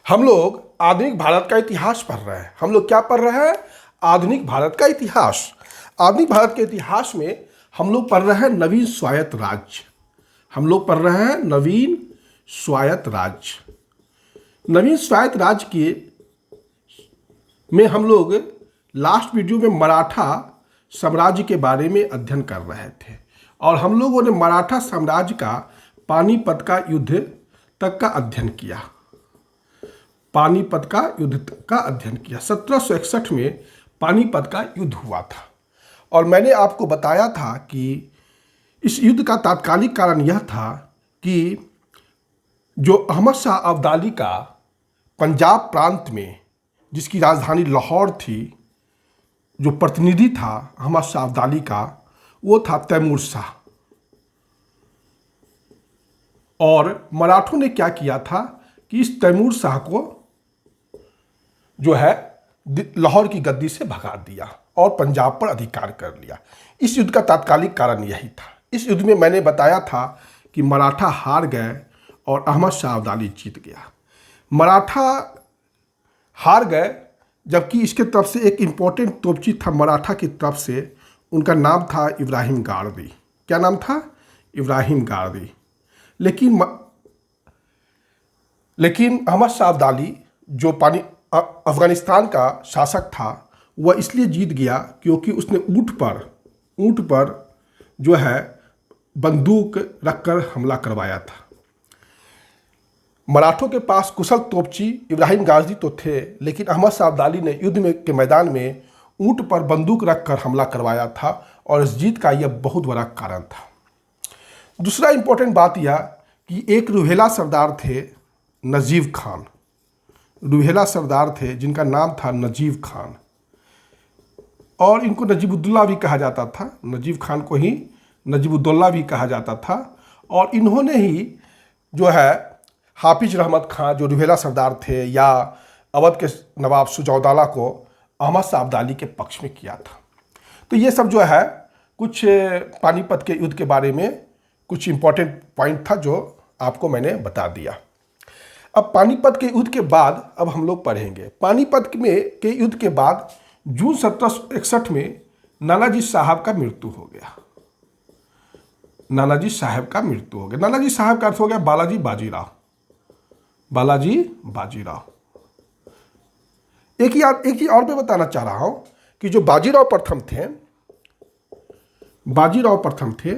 हम लोग आधुनिक भारत का इतिहास पढ़ रहे हैं। हम लोग क्या पढ़ रहे हैं? आधुनिक भारत का इतिहास। आधुनिक भारत के इतिहास में हम लोग पढ़ रहे हैं नवीन स्वायत्त राज्य। हम लोग पढ़ रहे हैं नवीन स्वायत्त राज्य। नवीन स्वायत्त राज्य के में हम लोग लास्ट वीडियो में मराठा साम्राज्य के बारे में अध्ययन कर रहे थे और हम लोगों ने मराठा साम्राज्य का पानीपत का युद्ध तक का अध्ययन किया। पानीपत का युद्ध का अध्ययन किया। 1761 में पानीपत का युद्ध हुआ था और मैंने आपको बताया था कि इस युद्ध का तात्कालिक कारण यह था कि जो अहमद शाह अब्दाली का पंजाब प्रांत में, जिसकी राजधानी लाहौर थी, जो प्रतिनिधि था अहमद शाह अब्दाली का, वो था तैमूर शाह। और मराठों ने क्या किया था कि इस तैमूर शाह को जो है लाहौर की गद्दी से भगा दिया और पंजाब पर अधिकार कर लिया। इस युद्ध का तात्कालिक कारण यही था। इस युद्ध में मैंने बताया था कि मराठा हार गए और अहमद शाह अब्दाली जीत गया। मराठा हार गए, जबकि इसके तरफ से एक इम्पोर्टेंट तोपची था मराठा की तरफ से, उनका नाम था इब्राहिम गारदी। क्या नाम था? इब्राहिम गारदी। लेकिन अहमद शाह अब्दाली जो अफगानिस्तान का शासक था, वह इसलिए जीत गया क्योंकि उसने ऊंट पर जो है बंदूक रखकर हमला करवाया था। मराठों के पास कुशल तोपची इब्राहिम गाजी तो थे, लेकिन अहमद शाह अब्दाली ने युद्ध के मैदान में ऊंट पर बंदूक रखकर हमला करवाया था और इस जीत का यह बहुत बड़ा कारण था। दूसरा इंपॉर्टेंट बात यह कि एक रूहेला सरदार थे नजीब खान। रूहेला सरदार थे जिनका नाम था नजीब खान और इनको नजीबुद्दौला भी कहा जाता था। नजीब खान को ही नजीबुद्दौला भी कहा जाता था और इन्होंने ही जो है हाफिज रहमत खां, जो रूहेला सरदार थे, या अवध के नवाब सुजौदाला को अहमद शाह अब्दाली के पक्ष में किया था। तो ये सब जो है कुछ पानीपत के युद्ध के बारे में कुछ इंपॉर्टेंट पॉइंट था जो आपको मैंने बता दिया। अब पानीपत के युद्ध के बाद अब हम लोग पढ़ेंगे। पानीपत के युद्ध के बाद जून 1761 में नानाजी साहब का मृत्यु हो गया। नानाजी साहब का मृत्यु हो गया। नानाजी साहब का अर्थ हो गया बालाजी बाजीराव। बालाजी बाजीराव। एक ही और मैं बताना चाह रहा हूं कि जो बाजीराव प्रथम थे,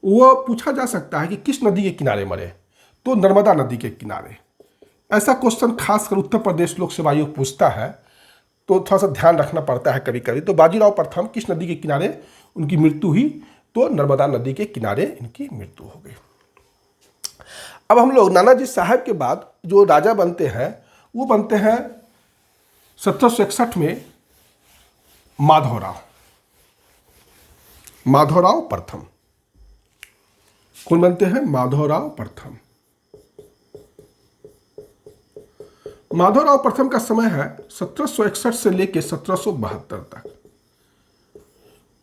वो पूछा जा सकता है कि किस नदी के किनारे मरे, तो नर्मदा नदी के किनारे। ऐसा क्वेश्चन खासकर उत्तर प्रदेश लोक सेवा आयोग पूछता है, तो थोड़ा सा ध्यान रखना पड़ता है कभी कभी। तो बाजीराव प्रथम किस नदी के किनारे उनकी मृत्यु हुई? तो नर्मदा नदी के किनारे इनकी मृत्यु हो गई। अब हम लोग नानाजी साहब के बाद जो राजा बनते हैं वो बनते हैं 1761 में माधवराव प्रथम। कौन बनते हैं? माधवराव प्रथम। माधवराव प्रथम का समय है 1761 से लेकर 1772 तक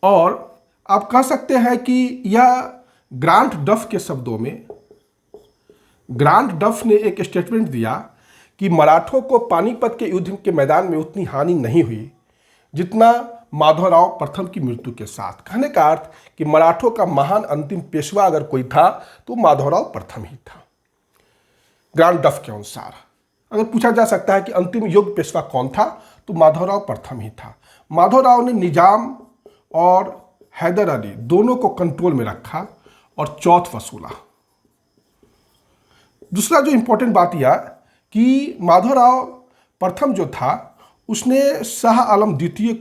और आप कह सकते हैं कि यह ग्रांट डफ के शब्दों में, ग्रांट डफ ने एक स्टेटमेंट दिया कि मराठों को पानीपत के युद्ध के मैदान में उतनी हानि नहीं हुई जितना माधवराव प्रथम की मृत्यु के साथ। कहने का अर्थ कि मराठों का महान अंतिम पेशवा अगर कोई था तो माधवराव प्रथम ही था। ग्रांट डफ के अनुसार अगर पूछा जा सकता है कि अंतिम योग्य पेशवा कौन था, तो माधवराव प्रथम ही था। माधवराव ने निजाम और हैदर अली दोनों को कंट्रोल में रखा और चौथ वसूला। दूसरा जो इंपॉर्टेंट बात यह कि माधवराव प्रथम जो था, उसने शाह आलम द्वितीय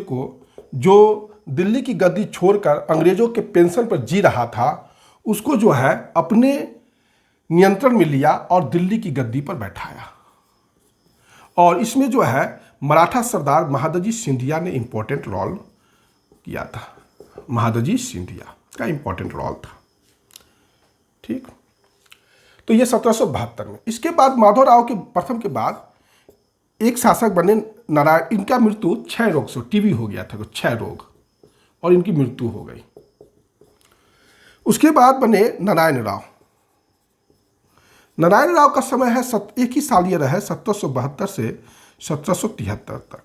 को जो दिल्ली की गद्दी छोड़कर अंग्रेजों के पेंशन पर जी रहा था, उसको जो है अपने नियंत्रण में लिया और दिल्ली की गद्दी पर बैठाया। और इसमें जो है मराठा सरदार महादजी सिंधिया ने इंपॉर्टेंट रोल किया था। महादजी सिंधिया का इंपॉर्टेंट रोल था। ठीक, तो ये 1772 में। इसके बाद माधवराव के प्रथम के बाद एक शासक बने नारायण। इनका मृत्यु क्षय रोग से, टीबी हो गया था, क्षय रोग, और इनकी मृत्यु हो गई। उसके बाद बने नारायण राव। नारायण राव का समय है एक ही साल ये रहे 1772 से 1773 तक।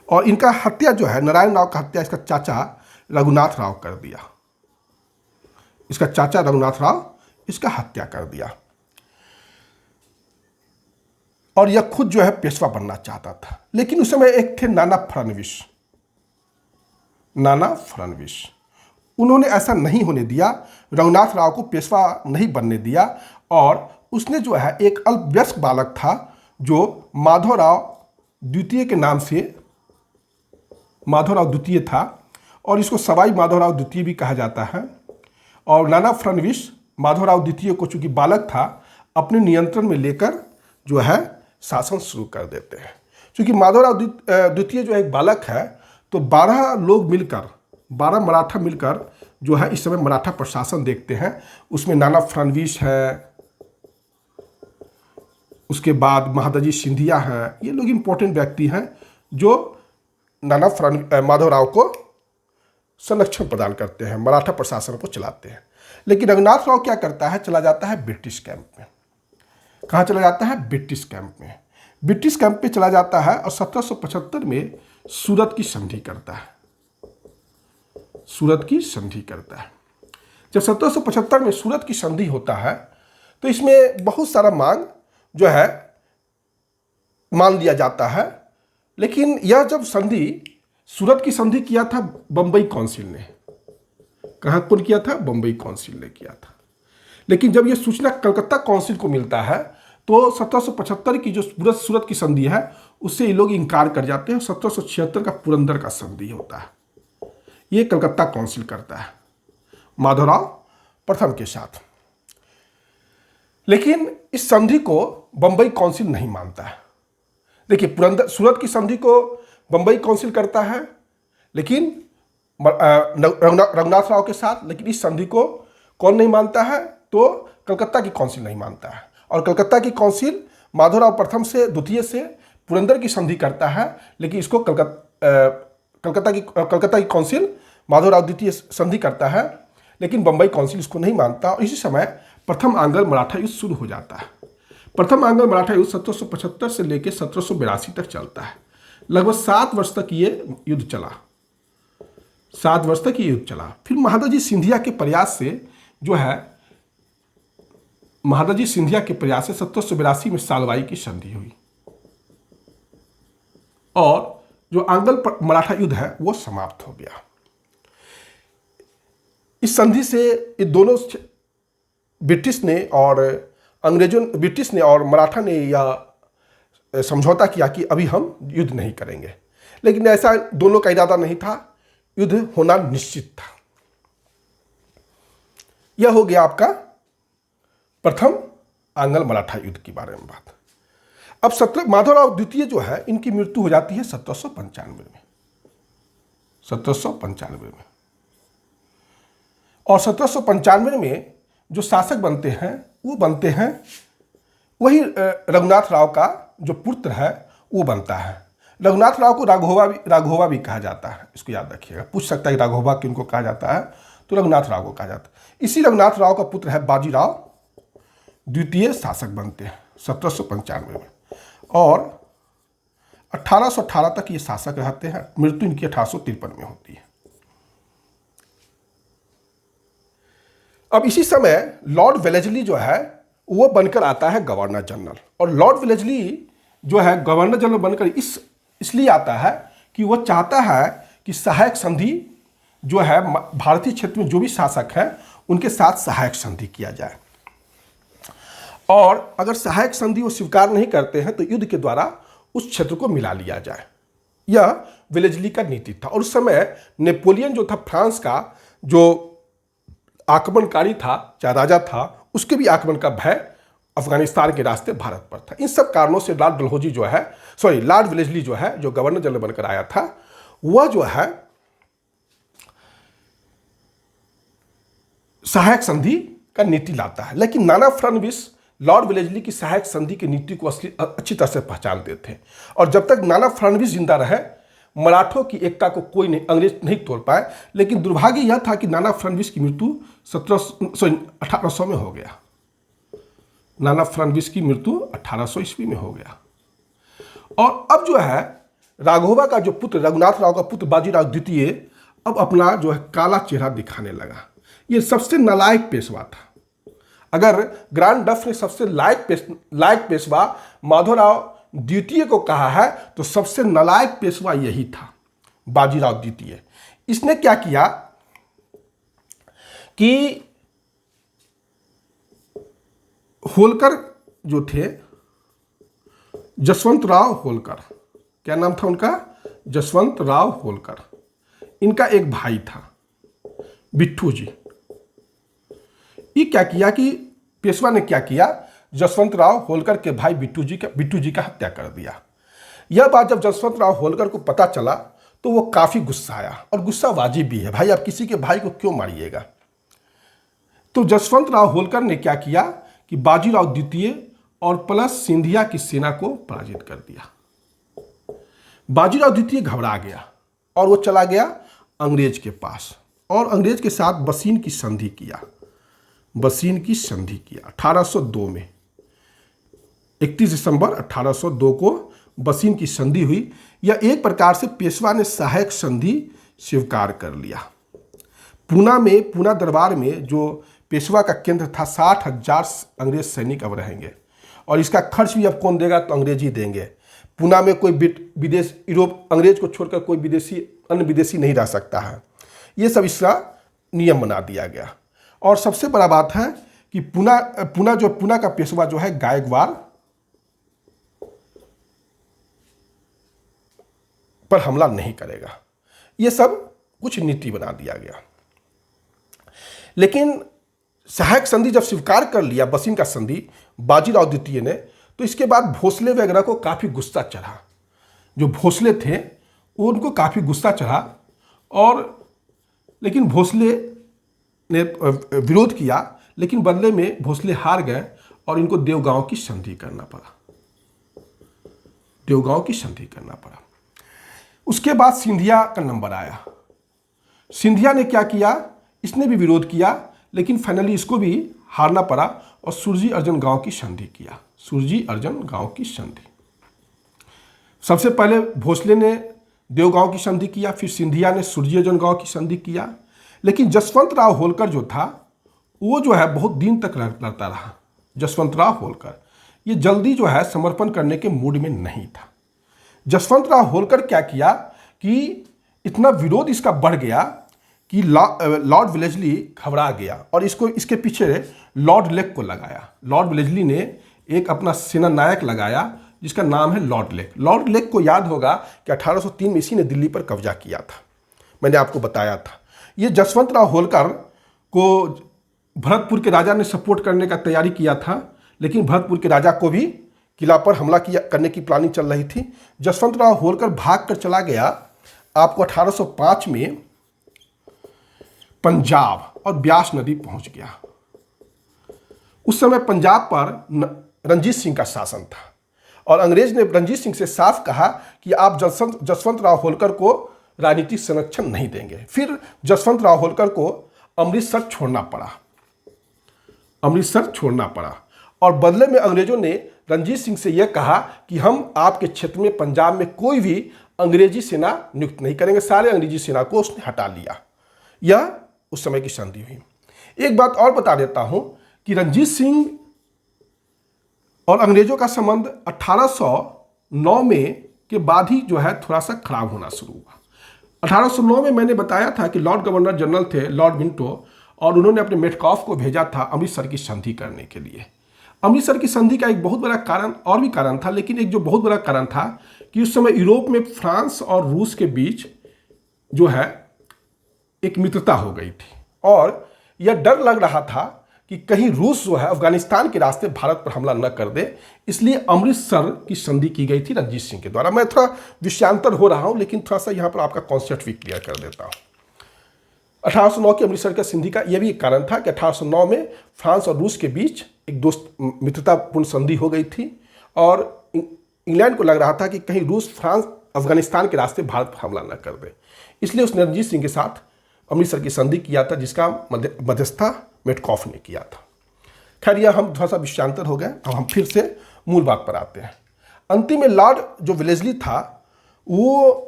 और इनका हत्या जो है, नारायण राव का हत्या इसका चाचा रघुनाथ राव कर दिया। इसका चाचा रघुनाथ राव इसका हत्या कर दिया। और यह खुद जो है पेशवा बनना चाहता था, लेकिन उस समय एक थे नाना फडणवीस। उन्होंने ऐसा नहीं होने दिया, रघुनाथ राव को पेशवा नहीं बनने दिया। और उसने जो है एक अल्पवयस्क बालक था जो माधवराव द्वितीय के नाम से माधवराव द्वितीय था, और इसको सवाई माधवराव द्वितीय भी कहा जाता है। और नाना फडणवीस माधवराव द्वितीय को चूंकि बालक था अपने नियंत्रण में लेकर जो है शासन शुरू कर देते हैं। क्योंकि माधवराव द्वितीय जो एक बालक है, तो 12 लोग मिलकर, 12 मराठा मिलकर जो है इस समय मराठा प्रशासन देखते हैं। उसमें नाना फडणवीस है, उसके बाद महादजी सिंधिया हैं। ये लोग इंपॉर्टेंट व्यक्ति हैं जो माधवराव को संरक्षण प्रदान करते हैं, मराठा प्रशासन को चलाते हैं। लेकिन रघुनाथ राव क्या करता है, चला जाता है ब्रिटिश कैंप में। कहाँ चला जाता है? ब्रिटिश कैंप में। ब्रिटिश कैंप पे चला जाता है और 1775 में सूरत की संधि करता है। सूरत की संधि करता है। जब 1775 में सूरत की संधि होता है तो इसमें बहुत सारा मांग जो है मान लिया जाता है। लेकिन यह जब सूरत की संधि किया था बम्बई काउंसिल ने। कहाँ कौन किया था? बम्बई काउंसिल ने किया था। लेकिन जब यह सूचना कलकत्ता काउंसिल को मिलता है तो 1775 की जो सूरत की संधि है उससे ये लोग इनकार कर जाते हैं। 1776 का पुरंदर का संधि होता है, ये कलकत्ता काउंसिल करता है माधवराव प्रथम के साथ। लेकिन इस संधि को बम्बई काउंसिल नहीं मानता है। देखिए, सूरत की संधि को बम्बई काउंसिल करता है लेकिन रघुनाथ राव के साथ, लेकिन इस संधि को कौन नहीं मानता है? तो कलकत्ता की काउंसिल नहीं मानता है। और कलकत्ता की काउंसिल माधवराव प्रथम से द्वितीय से पुरंदर की संधि करता है, लेकिन इसको कलकत्ता की काउंसिल माधवराव द्वितीय संधि करता है, लेकिन बम्बई काउंसिल इसको नहीं मानता। और इसी समय प्रथम आंग्ल मराठा युद्ध शुरू हो जाता है। प्रथम आंग्ल मराठा युद्ध 1775 से लेकर 1782 तक चलता है। लगभग 7 वर्ष तक ये युद्ध चला। 7 वर्ष तक ये युद्ध चला। फिर महादजी सिंधिया के प्रयास से जो है, महादजी सिंधिया के प्रयास से 1782 में सालवाई की संधि हुई और जो आंग्ल मराठा युद्ध है वो समाप्त हो गया। इस संधि से ये दोनों ब्रिटिश ने और मराठा ने यह समझौता किया कि अभी हम युद्ध नहीं करेंगे। लेकिन ऐसा दोनों का इरादा नहीं था, युद्ध होना निश्चित था। यह हो गया आपका प्रथम आंग्ल मराठा युद्ध के बारे में बात। अब माधवराव द्वितीय जो है इनकी मृत्यु हो जाती है 1795 में। 1795 में और 1795 में जो शासक बनते हैं वो बनते हैं वही रघुनाथ राव का जो पुत्र है वो बनता है। रघुनाथ राव को राघोबा भी कहा जाता है, इसको याद रखिएगा। पूछ सकता है राघोबा किनको कहा जाता है, तो रघुनाथ राव को कहा जाता है। इसी रघुनाथ राव का पुत्र है बाजीराव द्वितीय शासक बनते हैं 1795 में और 1818 तक ये शासक रहते हैं। मृत्यु इनकी 1853 में होती है। अब इसी समय लॉर्ड वेलेस्ली जो है वो बनकर आता है गवर्नर जनरल। और लॉर्ड वेलेस्ली जो है गवर्नर जनरल बनकर इसलिए आता है कि वो चाहता है कि सहायक संधि जो है भारतीय क्षेत्र में जो भी शासक हैं उनके साथ सहायक संधि किया जाए। और अगर सहायक संधि वो स्वीकार नहीं करते हैं तो युद्ध के द्वारा उस क्षेत्र को मिला लिया जाए। यह वेलेस्ली का नीति था। और उस समय नेपोलियन जो था फ्रांस का जो आक्रमणकारी था, चाहे राजा था, उसके भी आक्रमण का भय अफगानिस्तान के रास्ते भारत पर था। इन सब कारणों से लॉर्ड वेलेस्ली जो है, जो गवर्नर जनरल बनकर आया था, वह जो है सहायक संधि का नीति लाता है। लेकिन नाना फडणवीस लॉर्ड वेलेस्ली की सहायक संधि की नीति को अच्छी तरह से पहचानते थे। और जब तक नाना फडणवीस जिंदा रहे मराठों की एकता को कोई नहीं, अंग्रेज नहीं तोड़ पाए। लेकिन दुर्भाग्य यह था कि नाना फडणवीस की मृत्यु 1800 में हो गया। नाना फडणवीस की मृत्यु 1800 ईस्वी में हो गया। और अब जो है राघोबा का जो पुत्र रघुनाथ राव का पुत्र बाजीराव द्वितीय अब अपना जो है काला चेहरा दिखाने लगा। ये सबसे नालायक पेशवा था। अगर ग्रांड डफ ने सबसे लायक पेशवा माधवराव द्वितीय को कहा है तो सबसे नालायक पेशवा यही था, बाजीराव द्वितीय। इसने क्या किया कि होलकर जो थे, जसवंत राव होलकर, क्या नाम था उनका, जसवंत राव होलकर, इनका एक भाई था बिट्ठू जी। ये क्या किया कि पेशवा ने क्या किया, जसवंत राव होलकर के भाई बिट्ठू जी का हत्या कर दिया। यह बात जब जसवंत राव होलकर को पता चला तो वो काफ़ी गुस्सा आया, और गुस्सा वाजिब भी है, भाई आप किसी के भाई को क्यों मारिएगा। तो जसवंत राव होलकर ने क्या किया कि बाजीराव द्वितीय और प्लस सिंधिया की सेना को पराजित कर दिया। बाजीराव द्वितीय घबरा गया और वो चला गया अंग्रेज के पास और अंग्रेज के साथ बसीन की संधि किया। 1802 में 31 दिसंबर 1802 को बसीन की संधि हुई। यह एक प्रकार से पेशवा ने सहायक संधि स्वीकार कर लिया। पूना दरबार में जो पेशवा का केंद्र था, 60,000 अंग्रेज सैनिक अब रहेंगे, और इसका खर्च भी अब कौन देगा, तो अंग्रेज ही देंगे। पूना में कोई विदेश यूरोप अंग्रेज को छोड़कर कोई अन्य विदेशी नहीं रह सकता है। ये सब इसका नियम बना दिया गया। और सबसे बड़ा बात है कि पूना का पेशवा जो है गायकवाड़ पर हमला नहीं करेगा। ये सब कुछ नीति बना दिया गया। लेकिन सहायक संधि जब स्वीकार कर लिया, बसीन का संधि, बाजीराव द्वितीय ने, तो इसके बाद भोसले वगैरह को काफ़ी गुस्सा चढ़ा। जो भोसले थे वो उनको काफ़ी गुस्सा चढ़ा, और लेकिन भोसले ने विरोध किया, लेकिन बदले में भोसले हार गए और इनको देवगांव की संधि करना पड़ा। उसके बाद सिंधिया का नंबर आया। सिंधिया ने क्या किया, इसने भी विरोध किया, लेकिन फाइनली इसको भी हारना पड़ा और सुरजी अर्जन गांव की संधि किया। सबसे पहले भोसले ने देवगांव की संधि किया, फिर सिंधिया ने सुरजी अर्जन गांव की संधि किया। लेकिन जसवंत राव होलकर जो था वो जो है बहुत दिन तक लड़ता रहा। जसवंत राव होलकर ये जल्दी जो है समर्पण करने के मूड में नहीं था। जसवंत राव होलकर क्या किया कि इतना विरोध इसका बढ़ गया कि लॉर्ड वेलेस्ली घबरा गया और इसके पीछे लॉर्ड लेक को लगाया। लॉर्ड वेलेस्ली ने एक अपना सेना नायक लगाया जिसका नाम है लॉर्ड लेक। लॉर्ड लेक को याद होगा कि 1803 में इसी ने दिल्ली पर कब्जा किया था, मैंने आपको बताया था। ये जसवंत राव होलकर को भरतपुर के राजा ने सपोर्ट करने का तैयारी किया था, लेकिन भरतपुर के राजा को भी किला पर हमला करने की प्लानिंग चल रही थी। जसवंत राव होलकर भाग कर चला गया आपको 1805 में पंजाब और ब्यास नदी पहुंच गया। उस समय पंजाब पर रणजीत सिंह का शासन था और अंग्रेज ने रणजीत सिंह से साफ कहा कि आप जसवंत राव होलकर को राजनीतिक संरक्षण नहीं देंगे। फिर जसवंत राव होलकर को अमृतसर छोड़ना पड़ा और बदले में अंग्रेजों ने रणजीत सिंह से यह कहा कि हम आपके क्षेत्र में पंजाब में कोई भी अंग्रेजी सेना नियुक्त नहीं करेंगे। सारे अंग्रेजी सेना को उसने हटा लिया। यह उस समय की संधि हुई। एक बात और बता देता हूं कि रणजीत सिंह और अंग्रेजों का संबंध 1809 में के बाद ही जो है थोड़ा सा खराब होना शुरू हुआ। 1809 में मैंने बताया था कि लॉर्ड गवर्नर जनरल थे लॉर्ड मिंटो, और उन्होंने अपने मेटकॉफ को भेजा था अमृतसर की संधि करने के लिए। अमृतसर की संधि का एक बहुत बड़ा कारण और भी कारण था, लेकिन एक जो बहुत बड़ा कारण था कि उस समय यूरोप में फ्रांस और रूस के बीच जो है एक मित्रता हो गई थी और यह डर लग रहा था कि कहीं रूस जो है अफगानिस्तान के रास्ते भारत पर हमला न कर दे, इसलिए अमृतसर की संधि की गई थी रणजीत सिंह के द्वारा। मैं थोड़ा विषयांतर हो रहा हूं, लेकिन थोड़ा सा यहां पर आपका कॉन्सेप्ट भी क्लियर कर देता हूं। 1809 की अमृतसर की संधि का यह भी एक कारण था कि 1809 में फ्रांस और रूस के बीच एक दोस्त मित्रतापूर्ण संधि हो गई थी और इंग्लैंड को लग रहा था कि कहीं रूस फ्रांस अफगानिस्तान के रास्ते भारत पर हमला न कर दे, इसलिए उसने रणजीत सिंह के साथ अमृतसर की संधि किया था, जिसका मध्यस्थता मेटकॉफ ने किया था। खैर यह हम थोड़ा सा विषयांतर हो गए, अब हम फिर से मूल बात पर आते हैं। अंतिम में लॉर्ड जो वेलेस्ली था वो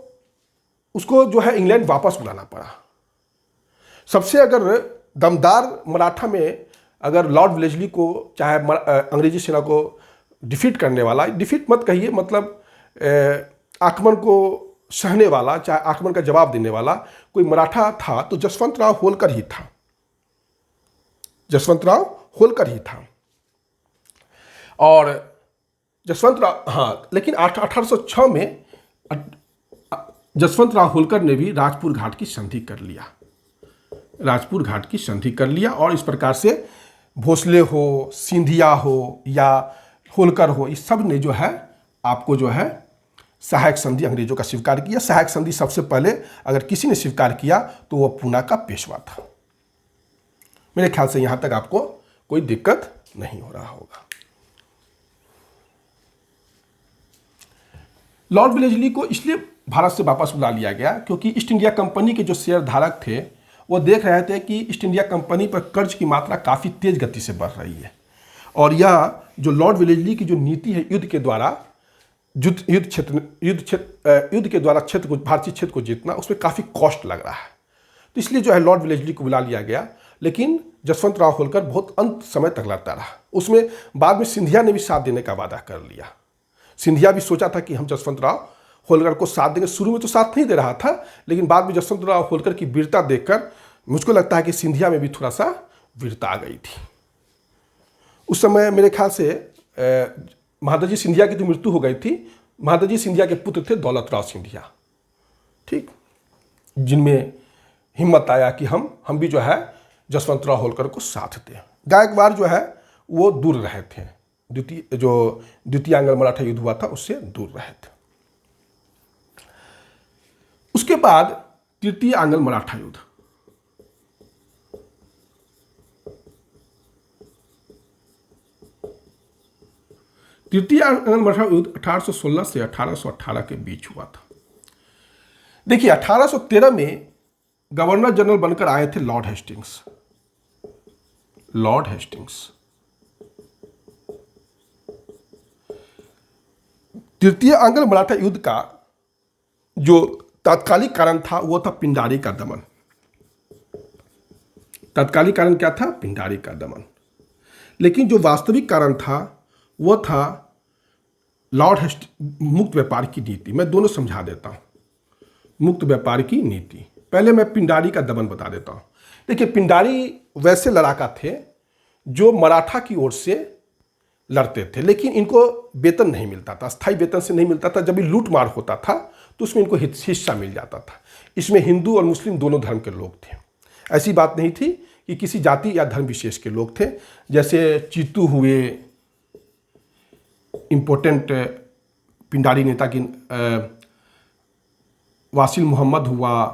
उसको जो है इंग्लैंड वापस बुलाना पड़ा। सबसे अगर दमदार मराठा में अगर लॉर्ड वेलेस्ली को चाहे अंग्रेजी सेना को डिफीट करने वाला, डिफीट मत कहिए, मतलब आक्रमण को सहने वाला, चाहे आक्रमण का जवाब देने वाला कोई मराठा था तो जसवंत राव होलकर ही था। जसवंत राव होलकर ही था। और जसवंत राव, हाँ, लेकिन 1806 में जसवंत राव होलकर ने भी राजपुर घाट की संधि कर लिया। राजपुर घाट की संधि कर लिया और इस प्रकार से भोसले हो, सिंधिया हो या होलकर हो, इस सब ने जो है आपको जो है सहायक संधि अंग्रेजों का स्वीकार किया। सहायक संधि सबसे पहले अगर किसी ने स्वीकार किया तो वह पूना का पेशवा था। मेरे ख्याल से यहां तक आपको कोई दिक्कत नहीं हो रहा होगा। लॉर्ड वेलेस्ली को इसलिए भारत से वापस बुला लिया गया क्योंकि ईस्ट इंडिया कंपनी के जो शेयर धारक थे वो देख रहे थे कि ईस्ट इंडिया कंपनी पर कर्ज की मात्रा काफ़ी तेज गति से बढ़ रही है और यह जो लॉर्ड वेलेस्ली की जो नीति है युद्ध के द्वारा युद्ध के द्वारा क्षेत्र को, भारतीय क्षेत्र को जीतना, उसमें काफ़ी कॉस्ट लग रहा है। तो इसलिए जो है लॉर्ड वेलेस्ली को बुला लिया गया। लेकिन जसवंत राव होलकर बहुत अंत समय तक लड़ता रहा। उसमें बाद में सिंधिया ने भी साथ देने का वादा कर लिया। सिंधिया भी सोचा था कि हम जसवंत राव होलकर को साथ देंगे। शुरू में तो साथ नहीं दे रहा था, लेकिन बाद में जसवंत राव होलकर की वीरता देखकर मुझको लगता है कि सिंधिया में भी थोड़ा सा वीरता आ गई थी। उस समय मेरे ख्याल से महादजी सिंधिया की तो मृत्यु हो गई थी। महादजी सिंधिया के पुत्र थे दौलत राव सिंधिया, ठीक, जिनमें हिम्मत आया कि हम भी जो है जसवंत राव होलकर को साथ दें। गायकवाड़ जो है वो दूर रहे थे, द्वितीय आंग्ल मराठा युद्ध हुआ था उससे दूर रहे थे। उसके बाद तृतीय आंग्ल मराठा युद्ध। तृतीय आंग्ल मराठा युद्ध 1816 से 1818 के बीच हुआ था। देखिए 1813 में गवर्नर जनरल बनकर आए थे लॉर्ड हेस्टिंग्स। लॉर्ड हेस्टिंग्स तृतीय आंग्ल मराठा युद्ध का जो तात्कालिक कारण था वो था पिंडारी का दमन। तात्कालिक कारण क्या था? पिंडारी का दमन। लेकिन जो वास्तविक कारण था वो था लॉर्ड मुक्त व्यापार की नीति। मैं दोनों समझा देता हूं। मुक्त व्यापार की नीति, पहले मैं पिंडारी का दमन बता देता हूं। देखिए पिंडारी वैसे लड़ाका थे जो मराठा की ओर से लड़ते थे, लेकिन इनको वेतन नहीं मिलता था, स्थायी वेतन से नहीं मिलता था। जब भी लूट मार होता था तो उसमें इनको हिस्सा मिल जाता था। इसमें हिंदू और मुस्लिम दोनों धर्म के लोग थे। ऐसी बात नहीं थी कि किसी जाति या धर्म विशेष के लोग थे। जैसे चीतू हुए इम्पोर्टेंट पिंडारी नेता की, वासिल मोहम्मद हुआ,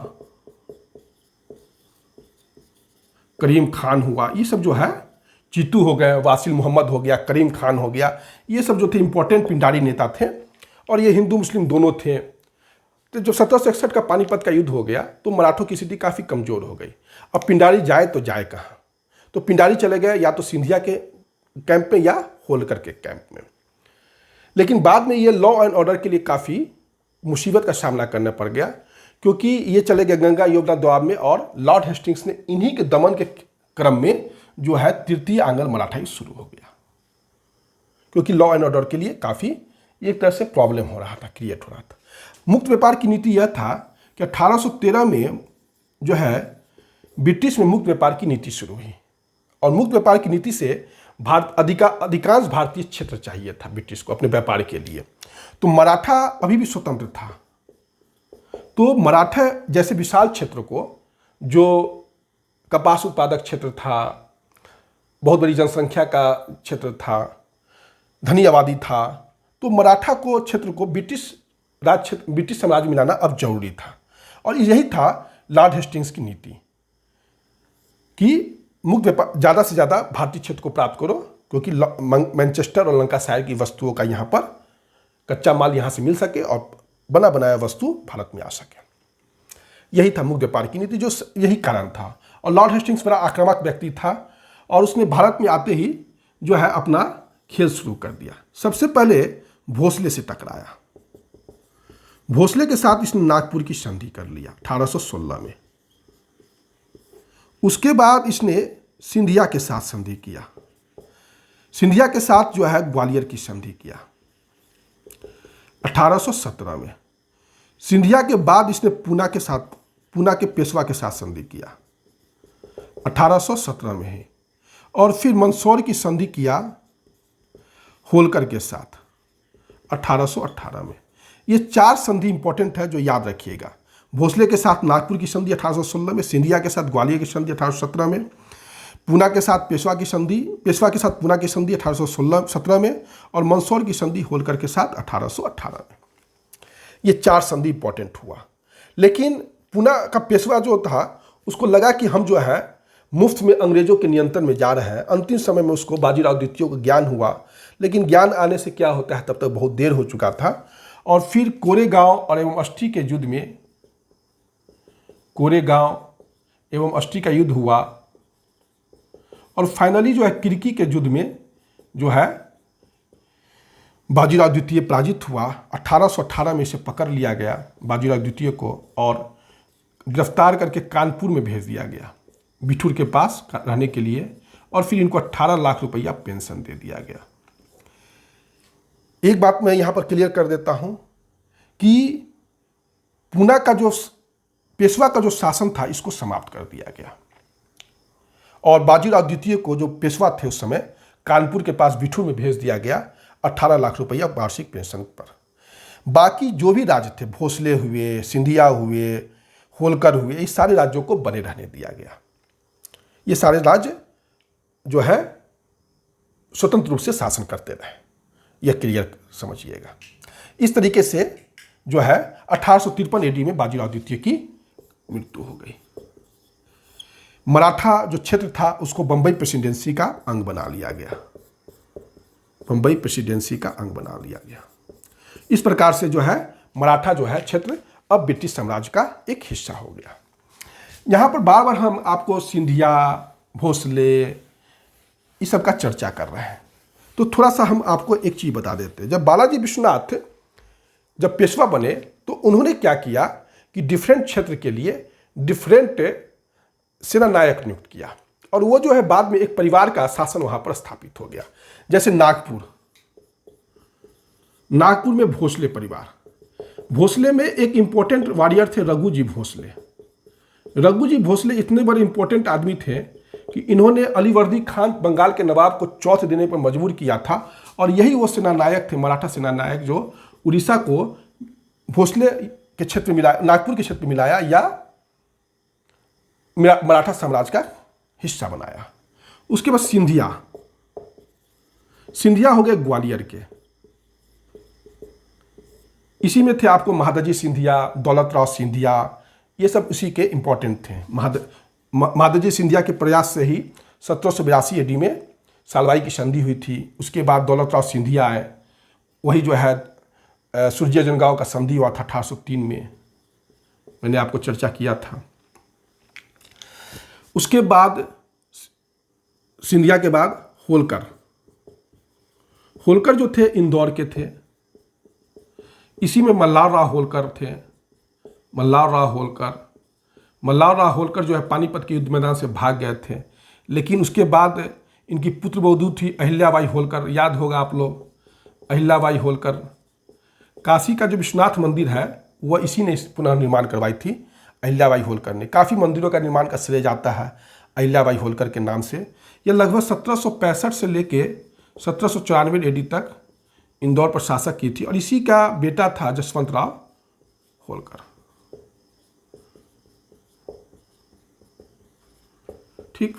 करीम खान हुआ, ये सब जो है, चीतू हो गए, वासिल मोहम्मद हो गया, करीम खान हो गया, ये सब जो थे इम्पोर्टेंट पिंडारी नेता थे और ये हिंदू मुस्लिम दोनों थे। तो जब 1761 का पानीपत का युद्ध हो गया तो मराठों की स्थिति काफ़ी कमज़ोर हो गई। अब पिंडारी जाए तो जाए कहाँ? तो पिंडारी चले गए या तो सिंधिया के कैंप में या होलकर के कैंप में। लेकिन बाद में ये लॉ एंड ऑर्डर के लिए काफ़ी मुसीबत का सामना करना पड़ गया, क्योंकि ये चले गए गंगा यमुना दोआब में और लॉर्ड हेस्टिंग्स ने इन्हीं के दमन के क्रम में जो है तृतीय आंग्ल मराठा युद्ध शुरू हो गया, क्योंकि लॉ एंड ऑर्डर के लिए काफ़ी एक तरह से प्रॉब्लम हो रहा था, क्रिएट हो रहा था। मुक्त व्यापार की नीति यह था कि 1813 में जो है ब्रिटिश में मुक्त व्यापार की नीति शुरू हुई और मुक्त व्यापार की नीति से अधिकांश भारतीय क्षेत्र चाहिए था ब्रिटिश को अपने व्यापार के लिए। तो मराठा अभी भी स्वतंत्र था, तो मराठा जैसे विशाल क्षेत्र को, जो कपास उत्पादक क्षेत्र था, बहुत बड़ी जनसंख्या का क्षेत्र था, धनी आबादी था, तो मराठा को क्षेत्र को ब्रिटिश साम्राज्य में लाना अब जरूरी था। और यही था लॉर्ड हेस्टिंग्स की नीति कि मुक्त व्यापार, ज़्यादा से ज़्यादा भारतीय क्षेत्र को प्राप्त करो, क्योंकि मैनचेस्टर और लंकाशायर की वस्तुओं का यहाँ पर कच्चा माल यहाँ से मिल सके और बना बनाया वस्तु भारत में आ सके। यही था मुक्त व्यापार की नीति, जो यही कारण था। और लॉर्ड हेस्टिंग्स बड़ा आक्रामक व्यक्ति था और उसने भारत में आते ही जो है अपना खेल शुरू कर दिया। सबसे पहले भोसले से टकराया। भोसले के साथ इसने नागपुर की संधि कर लिया 1816 में। उसके बाद इसने सिंधिया के साथ संधि किया। सिंधिया के साथ जो है ग्वालियर की संधि किया 1817 में। सिंधिया के बाद इसने पूना के पेशवा के साथ संधि किया 1817 में ही। और फिर मंदसौर की संधि किया होलकर के साथ 1818 में। ये 4 संधि इंपॉर्टेंट है जो याद रखिएगा। भोसले के साथ नागपुर की संधि 1816 में, सिंधिया के साथ ग्वालियर की संधि 1817 में, पूना के साथ पेशवा के साथ पूना की संधि 1817 में, और मंदसौर की संधि होलकर के साथ 1818 में। ये 4 संधि इंपॉर्टेंट हुआ। लेकिन पूना का पेशवा जो था उसको लगा कि हम जो है मुफ्त में अंग्रेजों के नियंत्रण में जा रहे हैं। अंतिम समय में उसको बाजीराव द्वितीय को ज्ञान हुआ, लेकिन ज्ञान आने से क्या होता है तब तक बहुत देर हो चुका था। और फिर कोरेगांव और एवं अष्टी के युद्ध में, कोरेगांव एवं अष्टी का युद्ध हुआ, और फाइनली जो है किरकी के युद्ध में जो है बाजीराव द्वितीय पराजित हुआ। 1818 में इसे पकड़ लिया गया बाजीराव द्वितीय को, और गिरफ्तार करके कानपुर में भेज दिया गया बिठूर के पास रहने के लिए। और फिर इनको 18 लाख रुपया पेंशन दे दिया गया। एक बात मैं यहाँ पर क्लियर कर देता हूँ कि पूना का जो पेशवा का जो शासन था इसको समाप्त कर दिया गया, और बाजीराव द्वितीय को जो पेशवा थे उस समय कानपुर के पास बिठूर में भेज दिया गया 18 लाख रुपया वार्षिक पेंशन पर। बाकी जो भी राज्य थे, भोसले हुए, सिंधिया हुए, होलकर हुए, इस सारे राज्यों को बने रहने दिया गया। ये सारे राज्य जो है स्वतंत्र रूप से शासन करते रहे। यह क्लियर समझिएगा। इस तरीके से जो है 1853 AD में बाजीराव द्वितीय की मृत्यु हो गई। मराठा जो क्षेत्र था उसको बंबई प्रेसिडेंसी का अंग बना लिया गया। बंबई प्रेसिडेंसी का अंग बना लिया गया। इस प्रकार से जो है मराठा जो है क्षेत्र अब ब्रिटिश साम्राज्य का एक हिस्सा हो गया। यहाँ पर बार बार हम आपको सिंधिया, भोसले, इस सब का चर्चा कर रहे हैं, तो थोड़ा सा हम आपको एक चीज़ बता देते हैं। जब बालाजी विश्वनाथ जब पेशवा बने तो उन्होंने क्या किया कि डिफरेंट क्षेत्र के लिए डिफरेंट सेना नायक नियुक्त किया, और वो जो है बाद में एक परिवार का शासन वहाँ पर स्थापित हो गया। जैसे नागपुर में भोसले परिवार। भोसले में एक इंपॉर्टेंट वॉरियर थे रघुजी भोसले। रघुजी भोसले इतने बड़े इंपॉर्टेंट आदमी थे कि इन्होंने अलीवर्दी खान बंगाल के नवाब को चौथ देने पर मजबूर किया था, और यही वो सेना नायक थे, मराठा सेना नायक, जो उड़ीसा को भोसले के क्षेत्र में मिलाया, नागपुर के क्षेत्र में मिलाया या मराठा साम्राज्य का हिस्सा बनाया। उसके बाद सिंधिया हो गए ग्वालियर के। इसी में थे आपको महादजी सिंधिया, दौलतराव सिंधिया, ये सब उसी के इंपॉर्टेंट थे। महादजी सिंधिया के प्रयास से ही 1782 AD में सालवाई की संधि हुई थी। उसके बाद दौलतराव सिंधिया आए, वही जो है सूर्यजनगांव का संधि हुआ था 1803 में, मैंने आपको चर्चा किया था। उसके बाद सिंधिया के बाद होलकर जो थे इंदौर के थे। इसी में मल्हार राव होलकर थे। मल्हार राव होलकर जो है पानीपत के युद्ध मैदान से भाग गए थे, लेकिन उसके बाद इनकी पुत्रवधू थी अहिल्याबाई होलकर। याद होगा आप लोग, अहिल्याबाई होलकर। काशी का जो विश्वनाथ मंदिर है वह इसी ने पुनर्निर्माण करवाई थी, अहिल्याबाई होलकर ने। काफ़ी मंदिरों का निर्माण का श्रेय जाता है अहिल्याबाई होलकर के नाम से। यह लगभग 1765 से लेके 1794 AD तक इंदौर पर शासक की थी, और इसी का बेटा था जसवंत राव होलकर। ठीक,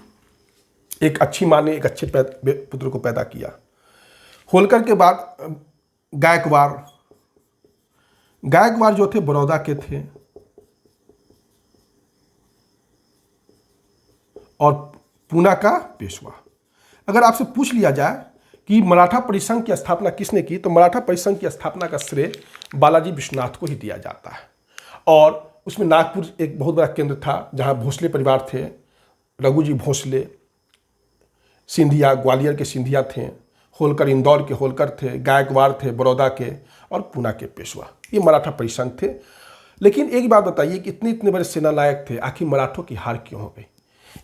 एक अच्छी माँ ने एक अच्छे पुत्र को पैदा किया। होलकर के बाद गायकवाड़ जो थे बड़ौदा के थे, और पूना का पेशवा। अगर आपसे पूछ लिया जाए कि मराठा परिसंघ की स्थापना किसने की, तो मराठा परिसंघ की स्थापना का श्रेय बालाजी विश्वनाथ को ही दिया जाता है। और उसमें नागपुर एक बहुत बड़ा केंद्र था जहां भोसले परिवार थे, रघुजी भोसले, सिंधिया ग्वालियर के सिंधिया थे, होलकर इंदौर के होलकर थे, गायकवाड़ थे बड़ौदा के, और पूना के पेशवा। ये मराठा परिसंघ थे। लेकिन एक बात बताइए कि इतने इतने बड़े सेना नायक थे, आखिर मराठों की हार क्यों हो गई?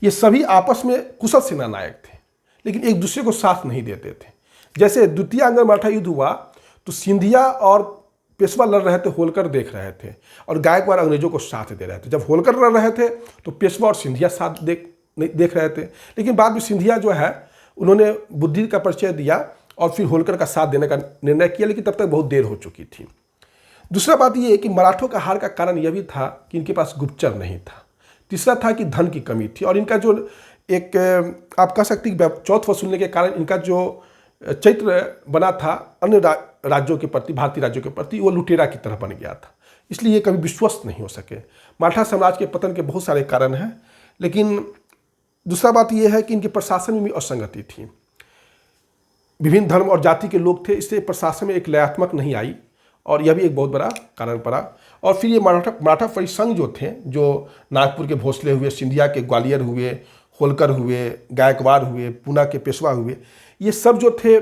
ये सभी आपस में कुशल सेना नायक थे, लेकिन एक दूसरे को साथ नहीं देते थे। जैसे द्वितीय अंग्रेज मराठा युद्ध हुआ तो सिंधिया और पेशवा लड़ रहे थे, होलकर देख रहे थे, और गायकवाड़ अंग्रेजों को साथ दे रहे थे। जब होलकर लड़ रहे थे तो पेशवा और सिंधिया साथ देख रहे थे, लेकिन बाद में सिंधिया जो है उन्होंने बुद्धि का परिचय दिया और फिर होलकर का साथ देने का निर्णय किया, लेकिन तब तक बहुत देर हो चुकी थी। दूसरा बात यह है कि मराठों का हार का कारण यह भी था कि इनके पास गुप्तचर नहीं था। तीसरा था कि धन की कमी थी, और इनका जो एक आप कह सकते हैं चौथ वसूलने के कारण इनका जो चरित्र बना था अन्य राज्यों के प्रति, भारतीय राज्यों के प्रति, वो लुटेरा की तरह बन गया था। इसलिए ये कभी विश्वस्त नहीं हो सके। मराठा साम्राज्य के पतन के बहुत सारे कारण हैं, लेकिन दूसरा बात यह है कि इनके प्रशासन में भी असंगति थी। विभिन्न धर्म और जाति के लोग थे, इससे प्रशासन में एक लयात्मक नहीं आई, और यह भी एक बहुत बड़ा कारण पड़ा। और फिर ये मराठा परिसंघ जो थे, जो नागपुर के भोसले हुए, सिंधिया के ग्वालियर हुए, होलकर हुए, गायकवाड़ हुए, पूना के पेशवा हुए, ये सब जो थे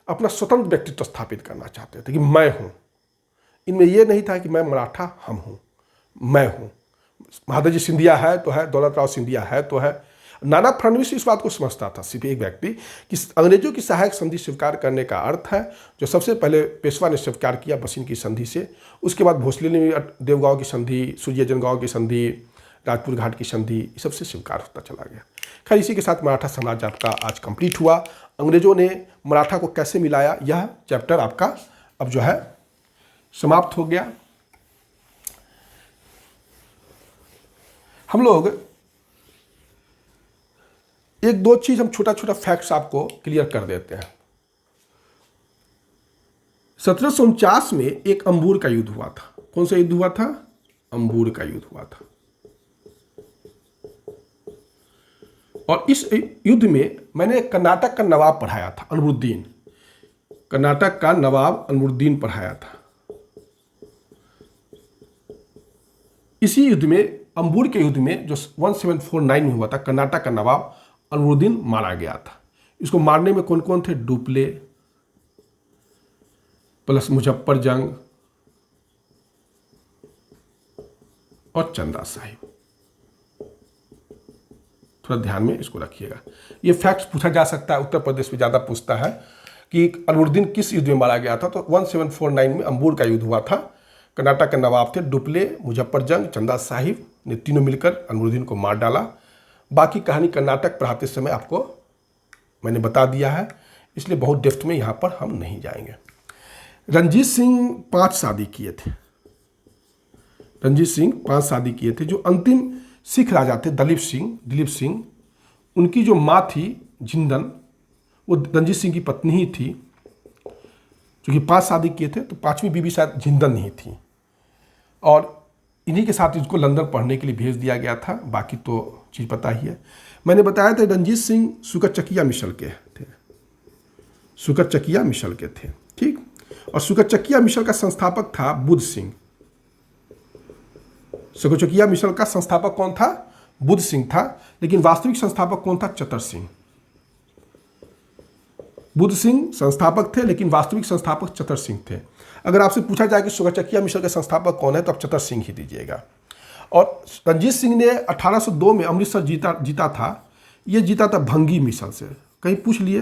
अपना स्वतंत्र व्यक्तित्व स्थापित करना चाहते थे कि मैं हूँ। इनमें यह नहीं था कि मैं मराठा, हम हूँ, मैं हूँ। महादाजी सिंधिया है तो है, दौलत राव सिंधिया है तो है। नाना फडणवीस इस बात को समझता था, सिर्फ एक व्यक्ति, कि अंग्रेजों की सहायक संधि स्वीकार करने का अर्थ है, जो सबसे पहले पेशवा ने स्वीकार किया बसिन की संधि से, उसके बाद भोसले ने भी देवगांव की संधि, सूर्यजनगांव की संधि, राजपुर घाट की संधि, ये सबसे स्वीकार होता चला गया। खैर, इसी के साथ मराठा साम्राज्य आपका आज कंप्लीट हुआ। अंग्रेजों ने मराठा को कैसे मिलाया, यह चैप्टर आपका अब जो है समाप्त हो गया। हम लोग एक दो चीज, हम छोटा छोटा फैक्ट्स आपको क्लियर कर देते हैं। 1749 में एक अंबूर का युद्ध हुआ था। कौन सा युद्ध हुआ था? अंबूर का युद्ध हुआ था। और इस युद्ध में मैंने कर्नाटक का नवाब पढ़ाया था, अनवरुद्दीन। कर्नाटक का नवाब अनवरुद्दीन पढ़ाया था। इसी युद्ध में, अंबूर के युद्ध में, जो 1749 में हुआ था, कर्नाटक का नवाब अनवरुद्दीन मारा गया था। इसको मारने में कौन कौन थे? डुप्ले प्लस मुजफ्फरजंग और चंदा साहिब। थोड़ा ध्यान में इसको रखिएगा। ये फैक्ट्स पूछा जा सकता है, उत्तर प्रदेश में ज़्यादा पूछता है कि अनवरुद्दीन किस युद्ध में मारा गया था। तो 1749 में अंबूर का युद्ध हुआ था। कर्नाटक के नवाब थे डुप्ले, मुजफ्फरजंग, चंदा साहिब ने तीनों मिलकर अनवरुद्दीन को मार डाला। बाकी कहानी कर्नाटक पढ़ाते समय आपको मैंने बता दिया है, इसलिए बहुत डेप्थ में यहाँ पर हम नहीं जाएंगे। रणजीत सिंह 5 शादी किए थे। रणजीत सिंह 5 शादी किए थे। जो अंतिम सिख राजा थे दिलीप सिंह, उनकी जो माँ थी जिंदन, वो रणजीत सिंह की पत्नी ही थी। क्योंकि 5 शादी किए थे तो 5वीं बीवी शायद जिंदन ही थी, और इन्हीं के साथ इसको लंदन पढ़ने के लिए भेज दिया गया था। बाकी तो चीज़ पता ही है। मैंने बताया था रणजीत सिंह सुकरचकिया मिशल के थे, सुकरचकिया मिशल के थे, ठीक। और सुकरचकिया मिशल का संस्थापक था बुद्ध सिंह। सुकरचकिया मिशल का संस्थापक कौन था? बुद्ध सिंह था। लेकिन वास्तविक संस्थापक कौन था? चतर सिंह। बुद्ध सिंह संस्थापक थे, लेकिन वास्तविक संस्थापक चतर सिंह थे। अगर आपसे पूछा जाए कि सुकरचकिया मिशल के संस्थापक कौन है, तो आप चतर सिंह ही दीजिएगा। और रणजीत सिंह ने 1802 में अमृतसर जीता था। ये जीता था भंगी मिशल से। कहीं पूछ लिए,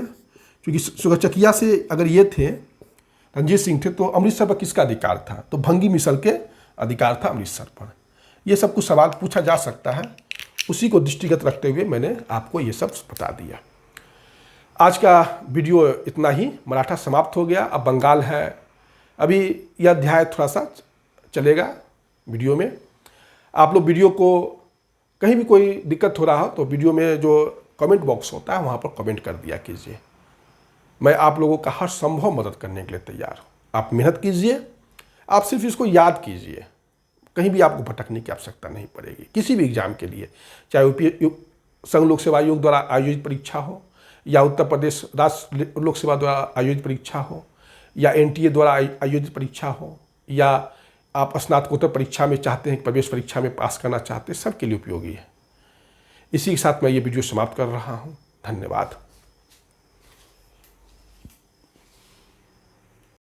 क्योंकि सुकरचकिया से अगर ये थे, रणजीत सिंह थे, तो अमृतसर पर किसका अधिकार था? तो भंगी मिशल के अधिकार था अमृतसर पर। ये सब कुछ सवाल पूछा जा सकता है, उसी को दृष्टिगत रखते हुए मैंने आपको ये सब बता दिया। आज का वीडियो इतना ही। मराठा समाप्त हो गया, अब बंगाल है। अभी यह अध्याय थोड़ा सा चलेगा वीडियो में। आप लोग वीडियो को कहीं भी कोई दिक्कत हो रहा हो तो वीडियो में जो कमेंट बॉक्स होता है वहाँ पर कमेंट कर दिया कीजिए। मैं आप लोगों का हर संभव मदद करने के लिए तैयार हूँ। आप मेहनत कीजिए, आप सिर्फ इसको याद कीजिए। कहीं भी आपको भटकने की आवश्यकता नहीं पड़ेगी किसी भी एग्जाम के लिए, चाहे संघ लोक सेवा आयोग द्वारा आयोजित परीक्षा हो, या उत्तर प्रदेश राष्ट्र लोक सेवा द्वारा आयोजित परीक्षा हो, या NTA द्वारा आयोजित परीक्षा हो, या आप स्नातकोत्तर परीक्षा में चाहते हैं, प्रवेश परीक्षा में पास करना चाहते हैं, सबके लिए उपयोगी है। इसी के साथ मैं ये वीडियो समाप्त कर रहा हूँ। धन्यवाद।